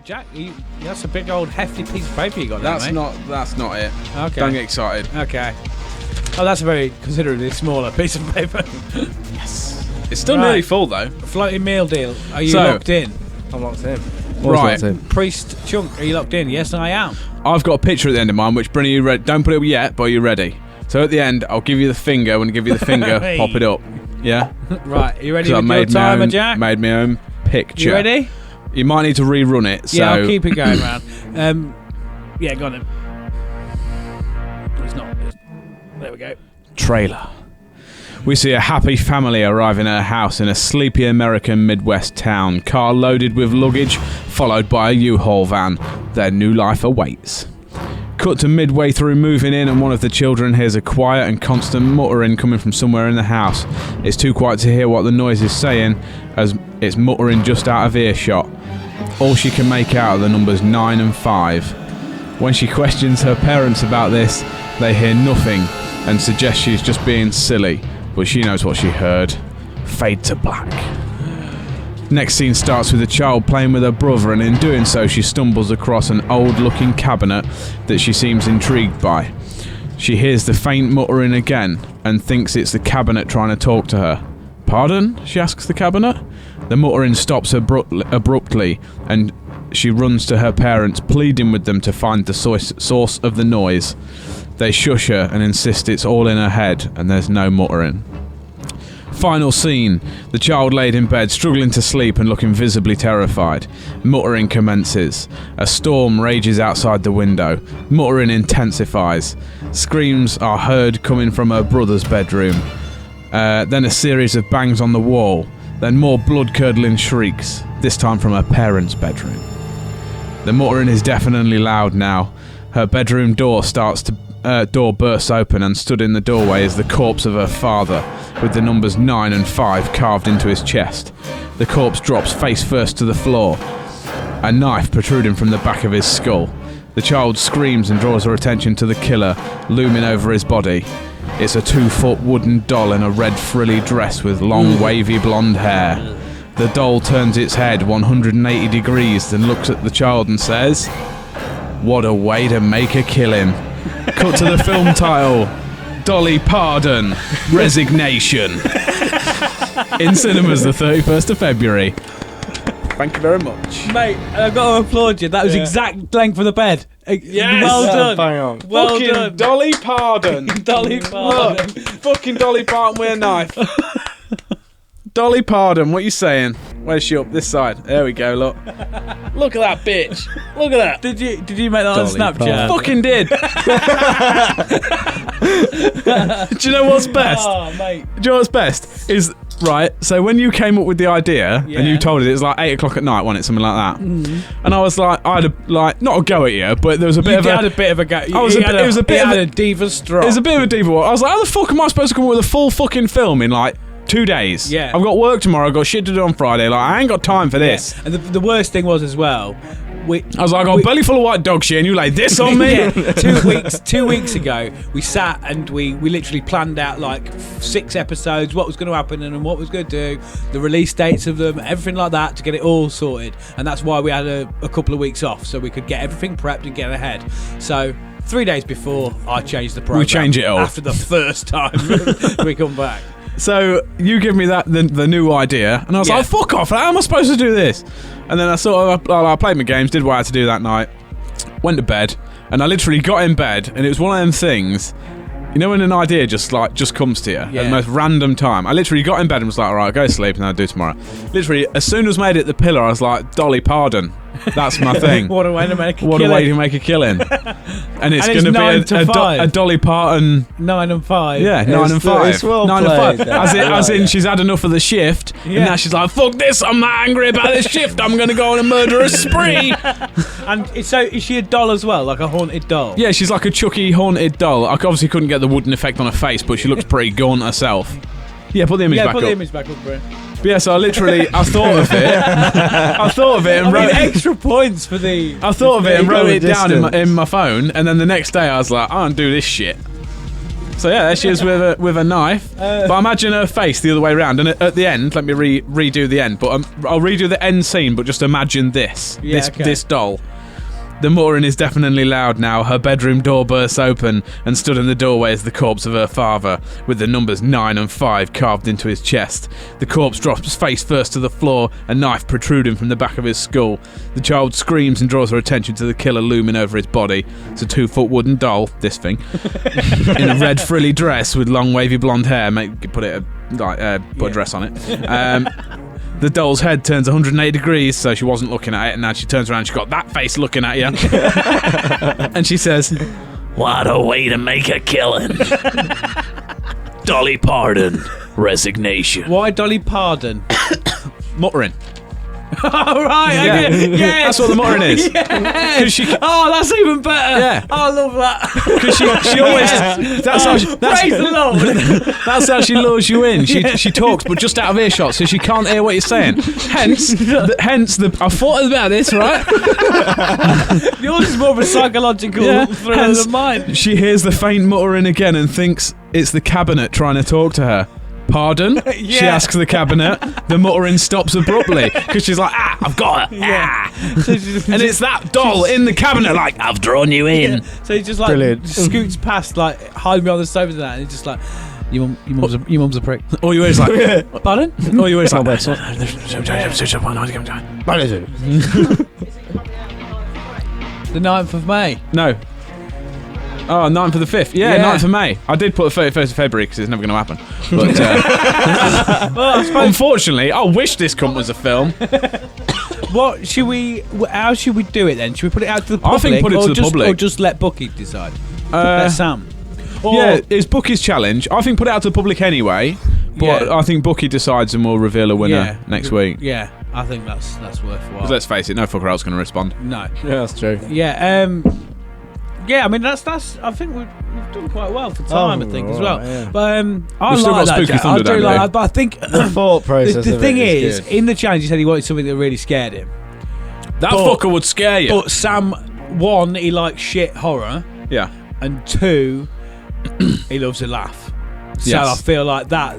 Jack, that's a big old hefty piece of paper you got there, mate. That's not it. Okay. Don't get excited. Okay. Oh, that's a very considerably smaller piece of paper. Yes. It's still nearly full, though. Floating meal deal. Are you locked in? I'm locked in. Right. Priest Chunk, are you locked in? Yes, I am. I've got a picture at the end of mine, which, Brynny, you read. Don't put it up yet, but are you ready? So at the end, I'll give you the finger. When I give you the finger, Hey. pop it up. Yeah? Right, are you ready So with your timer, Jack? Made my own picture. You ready? You might need to rerun it. So. Yeah, I'll keep it going, man. Yeah, go on then. It's not. There we go. Trailer. We see a happy family arriving at a house in a sleepy American Midwest town, car loaded with luggage, followed by a U-Haul van. Their new life awaits. Cut to midway through moving in, and one of the children hears a quiet and constant muttering coming from somewhere in the house. It's too quiet to hear what the noise is saying, as it's muttering just out of earshot. All she can make out are the numbers 9 and 5. When she questions her parents about this, they hear nothing and suggest she's just being silly, but she knows what she heard. Fade to black. Next scene starts with the child playing with her brother, and in doing so she stumbles across an old-looking cabinet that she seems intrigued by. She hears the faint muttering again and thinks it's the cabinet trying to talk to her. "Pardon?" she asks the cabinet. The muttering stops abruptly, and she runs to her parents, pleading with them to find the source of the noise. They shush her and insist it's all in her head and there's no muttering. Final scene. The child laid in bed, struggling to sleep and looking visibly terrified. Muttering commences. A storm rages outside the window. Muttering intensifies. Screams are heard coming from her brother's bedroom. Then a series of bangs on the wall. Then more blood-curdling shrieks, this time from her parents' bedroom. The muttering is deafeningly loud now. Her bedroom door bursts open, and stood in the doorway is the corpse of her father, with the numbers 9 and 5 carved into his chest. The corpse drops face first to the floor, a knife protruding from the back of his skull. The child screams and draws her attention to the killer, looming over his body. It's a 2-foot wooden doll in a red frilly dress with long wavy blonde hair. The doll turns its head 180 degrees, then looks at the child and says, "What a way to make a killing." Cut to the film title, Dolly Pardon, Resignation. In cinemas the 31st of February. Thank you very much. Mate, I've got to applaud you. That was exact length of the bed. Yes! Well done. Bang on. Well fucking done. Dolly Pardon. Dolly Pardon. Look, fucking Dolly Parton with a knife. Dolly Pardon, what you saying? Where's she up? This side. There we go, look. Look at that bitch. Look at that. Did you make that on Dolly Snapchat? Fucking did. Do you know what's best? Oh, mate. Do you know what's best? Is, right, so when you came up with the idea, and you told it was like 8 o'clock at night, wasn't it? Something like that. And I was like, I had not a go at you, but there was a bit of You had a bit of a go. it was a bit of a diva strop. It was a bit of a diva walk. I was like, how the fuck am I supposed to come up with a full fucking film in like 2 days? Yeah. I've got work tomorrow, I've got shit to do on Friday, like I ain't got time for this. And the worst thing was as well, I was like, I got a belly full of white dog shit and you laid this on me? Yeah, 2 weeks ago, we sat and we literally planned out like 6 episodes, what was going to happen and what was going to do, the release dates of them, everything like that, to get it all sorted. And that's why we had a couple of weeks off, so we could get everything prepped and get ahead. So 3 days before, I changed the program. We change it all. After the first time we come back. So you give me that the new idea, and I was like, fuck off, how am I supposed to do this? And then I played my games, did what I had to do that night, went to bed, and I literally got in bed, and it was one of them things, you know when an idea just comes to you at the most random time. I literally got in bed and was like, alright, I'll go to sleep and I'll do it tomorrow. Literally, as soon as I made it the pillar, I was like, Dolly Pardon. That's my thing. What a way to make a killing. What a way to make a killing. And it's going to be a Dolly Parton. 9 and 5. Yeah, 9 and 5. It's well 9 played, and 5. As in, she's had enough of the shift, and now she's like, fuck this, I'm not angry about this shift, I'm going to go on a murderous spree. And so, is she a doll as well, like a haunted doll? Yeah, she's like a Chucky haunted doll. I obviously couldn't get the wooden effect on her face, but she looks pretty gaunt herself. Yeah, put the image back up. Yeah, put the image back up, bro. But yeah, so I thought of it and wrote extra points for the... I thought of it and wrote it down in my phone, and then the next day I was like, I don't do this shit. So yeah, there she is with a knife. But imagine her face the other way around. And at the end, let me redo the end. But I'll redo the end scene. But just imagine this doll. The muttering is deafeningly loud now. Her bedroom door bursts open, and stood in the doorway is the corpse of her father, with the numbers 9 and 5 carved into his chest. The corpse drops face first to the floor, a knife protruding from the back of his skull. The child screams and draws her attention to the killer looming over his body. It's a 2-foot wooden doll, this thing, in a red frilly dress with long wavy blonde hair. Put a dress on it. The doll's head turns 180 degrees, so she wasn't looking at it, and now she turns around, she's got that face looking at you. And she says, "What a way to make a killing. Dolly Parton, resignation." Why Dolly Parton? Muttering. Oh, right. Yeah. Yes. That's what the muttering is. Yes. Oh, that's even better. Yeah. Oh, I love that. Because she always... Praise the Lord. That's how she lures you in. She talks, but just out of earshot, so she can't hear what you're saying. Hence, I thought about this, right? Yours is more of a psychological thriller than mine. She hears the faint muttering again and thinks it's the cabinet trying to talk to her. Pardon? She asks the cabinet. The muttering stops abruptly because she's like, I've got her. And it's that doll in the cabinet like, I've drawn you in. So he just like scoots past, like hiding behind the sofa and that, and he's just like, your mum's a prick. Or you always like, pardon? Or you always like, the 9th of May. No. Oh, 9th of the 5th. Yeah, 9th of May. I did put the 31st of February because it's never going to happen. But unfortunately, I wish this cunt was a film. How should we do it then? Should we put it out to the public? I think put it to the public. Or just let Bucky decide? Let Sam. It's Bucky's challenge. I think put it out to the public anyway. But I think Bucky decides and we'll reveal a winner next week. Yeah, I think that's worthwhile. Because let's face it, no fucker else going to respond. No. Yeah, that's true. Yeah, I mean that's. I think we've done quite well for time. I think as well. Yeah. But I still like got that. Spooky Thunder, I do like that. But I think the thought process. The thing is, good. in the challenge, he said he wanted something that really scared him. That fucker would scare you. But Sam, 1, he likes shit horror. Yeah. And 2, he loves a laugh. So Yes. I feel like that.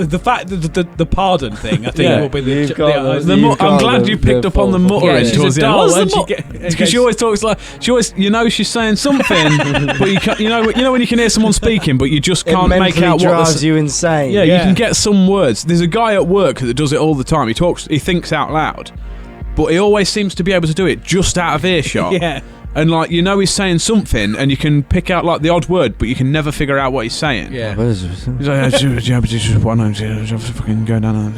The fact that the pardon thing, I think, will be I'm glad you picked up on the muttering towards the end. Because she always talks like she's saying something, but you can't, you know when you can hear someone speaking, but you just can't make out what drives you insane. Yeah, you can get some words. There's a guy at work that does it all the time. He thinks out loud, but he always seems to be able to do it just out of earshot. Yeah. And he's saying something, and you can pick out like the odd word, but you can never figure out what he's saying. Yeah. He's like, fucking go down.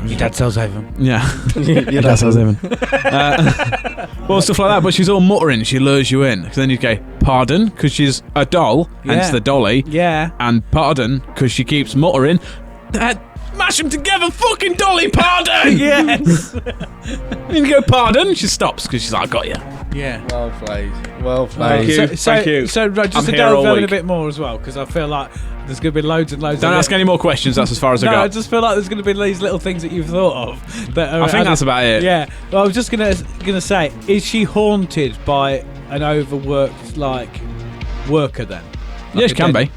Your dad sells Haven. Yeah. Your dad sells Haven. Well, stuff like that. But she's all muttering. She lures you in. So then you go, pardon, because she's a doll, hence the dolly. Yeah. And pardon, because she keeps muttering. Mash them together, fucking Dolly Parton! Yes! You go, pardon? She stops because she's like, I got you. Yeah. Well played. Well played. Thank you. So just to delve in a bit more as well, because I feel like there's going to be loads and loads. Don't ask any more questions. That's as far as I got. I just feel like there's going to be these little things that you've thought of. I think that's about it. Yeah. Well, I was just gonna say, is she haunted by an overworked worker then? Yeah, she can be.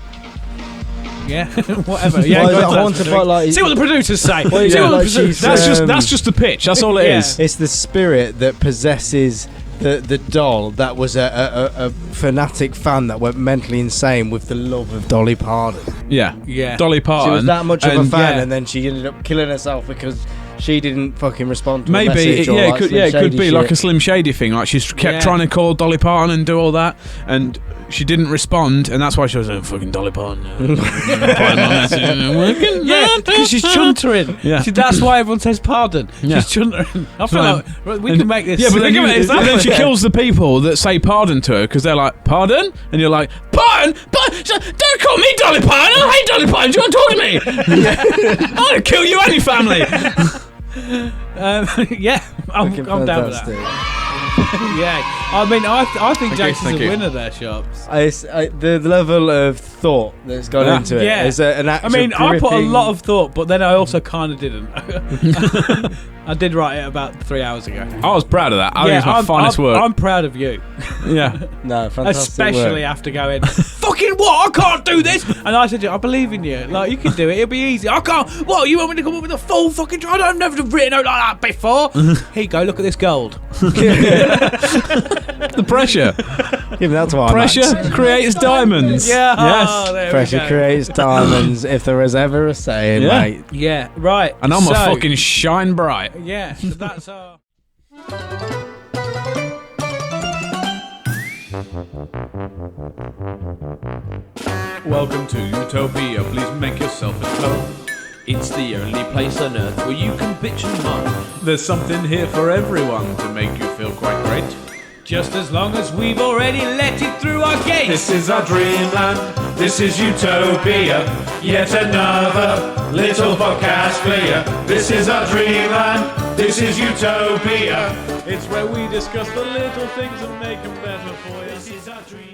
Yeah, whatever. Yeah, haunted by see what the producers say. That's just the pitch. That's all it is. It's the spirit that possesses the doll that was a fanatic fan that went mentally insane with the love of Dolly Parton. Yeah. Dolly Parton. She was that much of a fan, and then she ended up killing herself because she didn't fucking respond to a message. It could be like a Slim Shady thing. Like she's kept trying to call Dolly Parton and do all that, and she didn't respond, and that's why she was like, fucking Dolly Parton. Yeah, because she's chuntering. Yeah. That's why everyone says pardon. Yeah. She's chuntering. I feel like we can make this. Yeah, but then she kills the people that say pardon to her because they're like, pardon? And you're like, pardon? Don't call me Dolly Parton. I hate Dolly Parton. Do you want to talk to me? I'll kill you and your family. I'm down with that. Yeah, I mean, I think Jason's a winner there, Sharps. The level of thought that's gone into it is an actual I put a lot of thought, but then I also kind of didn't. I did write it about 3 hours ago. I was proud of that. I think it's my finest work. I'm proud of you. Yeah. No, fantastic especially work. after going fucking what? I can't do this. And I said, I believe in you. Like, you can do it. It'll be easy. I can't. What? You want me to come up with a full fucking try? I've never written out like that before. Here you go. Look at this gold. The pressure. Give that to our Pressure creates diamonds. Yeah. Yes. Oh, there we Pressure go. creates diamonds, if there is ever a saying, Yeah. mate. Yeah. Right. And I'm so, a fucking shine bright. Yeah. So that's our. Welcome to Utopia. Please make yourself at home. It's the only place on earth where you can bitch and moan. There's something here for everyone to make you feel quite great. Just as long as we've already let it through our gates. This is our dreamland. This is Utopia. Yet another little podcast for you. This is our dreamland. This is Utopia. It's where we discuss the little things and make them better for you. This is our dream.